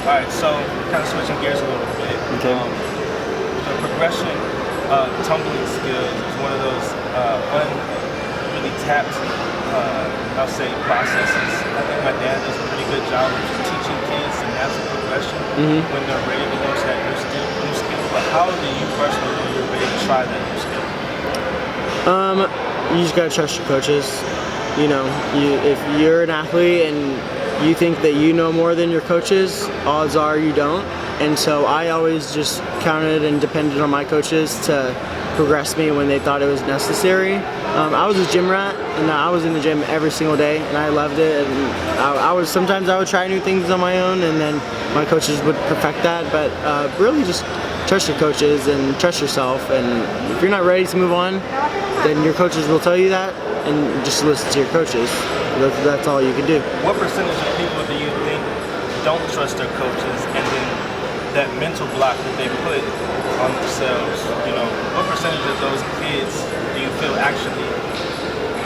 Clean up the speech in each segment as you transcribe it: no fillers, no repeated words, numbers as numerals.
All right, so kind of switching gears a little bit. Okay. The progression of tumbling skills is one of those really tapped, I'll say, processes. I think my dad does a pretty good job of teaching kids the natural progression when they're ready to go to that new skill. But how do you personally, when you're ready to try that new skill? You just gotta trust your coaches. You know, if you're an athlete and you think that you know more than your coaches, odds are you don't. And so I always just counted and depended on my coaches to progress me when they thought it was necessary. I was a gym rat, and I was in the gym every single day, and I loved it. And sometimes I would try new things on my own, and then my coaches would perfect that. But really, just trust your coaches and trust yourself. And if you're not ready to move on, then your coaches will tell you that, and just listen to your coaches. That's all you can do. What percentage of people do you think don't trust their coaches, and then that mental block that they put on themselves, you know, what percentage of those kids do you feel actually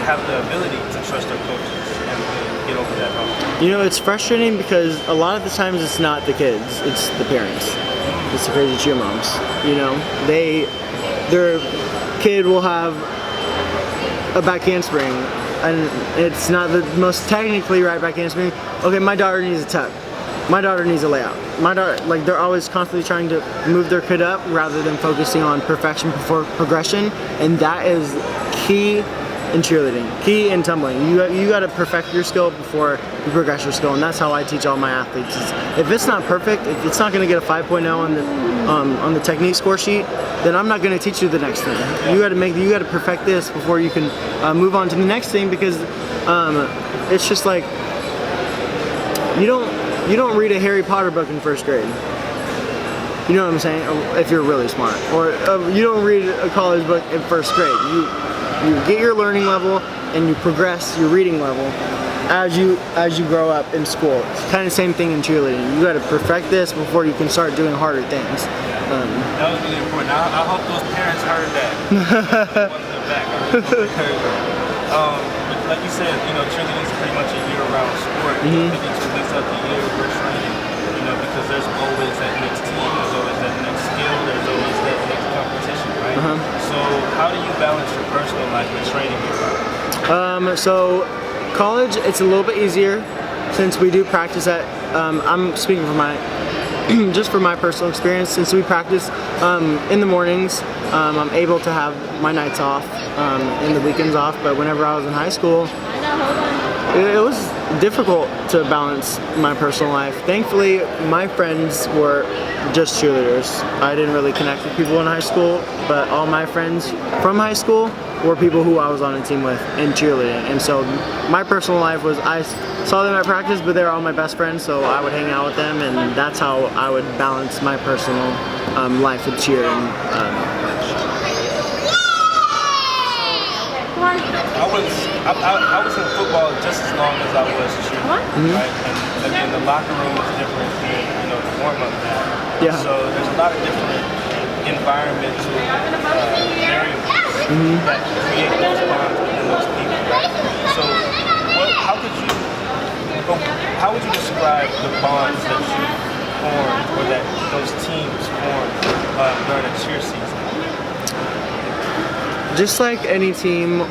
have the ability to trust their coaches and get over that hump? You know, it's frustrating because a lot of the times it's not the kids, it's the parents. It's the crazy cheer moms. You know, their kid will have a back handspring, and it's not the most technically right back handspring. Okay, my daughter needs a tuck. My daughter needs a layout. My daughter, like, they're always constantly trying to move their kid up rather than focusing on perfection before progression, and that is key in cheerleading, key in tumbling. You got to perfect your skill before you progress your skill, and that's how I teach all my athletes. If it's not perfect, if it's not going to get a 5.0 on the technique score sheet, then I'm not going to teach you the next thing. You got to perfect this before you can move on to the next thing, because it's just like you don't read a Harry Potter book in first grade. You know what I'm saying? If you're really smart, or you don't read a college book in first grade. You get your learning level and you progress your reading level as you grow up in school. It's kind of the same thing in cheerleading. You got to perfect this before you can start doing harder things. That was really important. I hope those parents heard that. Like you said, you know, cheerleading is pretty much a year-round sport. Maybe 2 weeks out the year we're training, you know, because there's always that next team, there's always that next skill, there's always that next competition, right? So how do you balance your personal life and training year-round? So college, it's a little bit easier since we do practice at, I'm speaking for my, just for my personal experience, since we practice in the mornings, I'm able to have my nights off and the weekends off. But whenever I was in high school, it was difficult to balance my personal life. Thankfully, my friends were just cheerleaders. I didn't really connect with people in high school, but all my friends from high school were people who I was on a team with in cheerleading. And so my personal life was, I saw them at practice, but they were all my best friends, so I would hang out with them, and that's how I would balance my personal life with cheer. I was in football just as long as I was cheering, right? And again, the locker room is different than, you know, the warm-up mat. Yeah. So there's a lot of different environmental variables that create those bonds within those people, right? So how would you describe the bonds that you formed, or that those teams formed during a cheer season? Just like any team,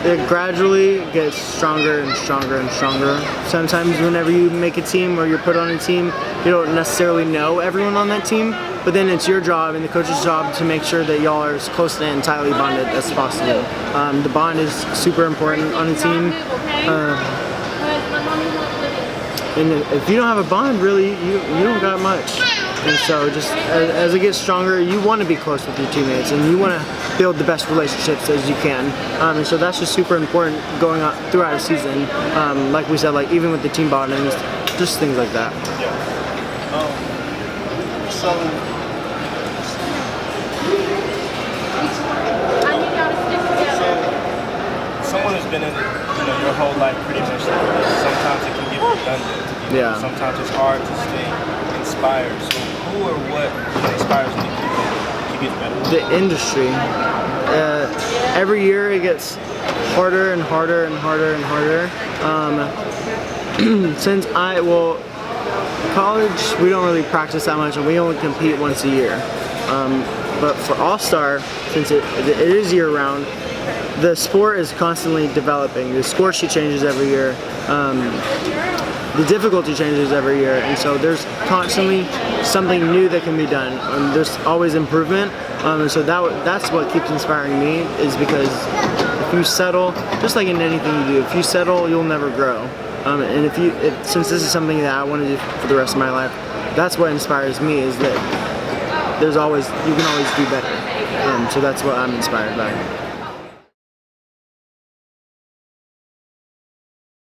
it gradually gets stronger and stronger and stronger. Sometimes whenever you make a team or you're put on a team, you don't necessarily know everyone on that team, but then it's your job and the coach's job to make sure that y'all are as close and tightly bonded as possible. The bond is super important on a team. And if you don't have a bond, really, you don't got much. And so just as it gets stronger, you want to be close with your teammates and you want to build the best relationships as you can. And so that's just super important going on throughout a season. Like we said, like even with the team bondings, just things like that. Yeah. So someone who's been in it, you know, your whole life pretty much like this, sometimes it can get redundant. You know? Sometimes it's hard to stay inspired. So who or what inspires you to keep it better? The industry. Every year it gets harder and harder and harder and harder. college, we don't really practice that much, and we only compete once a year. But for All-Star, since it is year-round, the sport is constantly developing. The score sheet changes every year. The difficulty changes every year, and so there's constantly something new that can be done. There's always improvement, and so that's what keeps inspiring me, is because if you settle, just like in anything you do, if you settle, you'll never grow. And since this is something that I want to do for the rest of my life, that's what inspires me, is that you can always do better. So that's what I'm inspired by.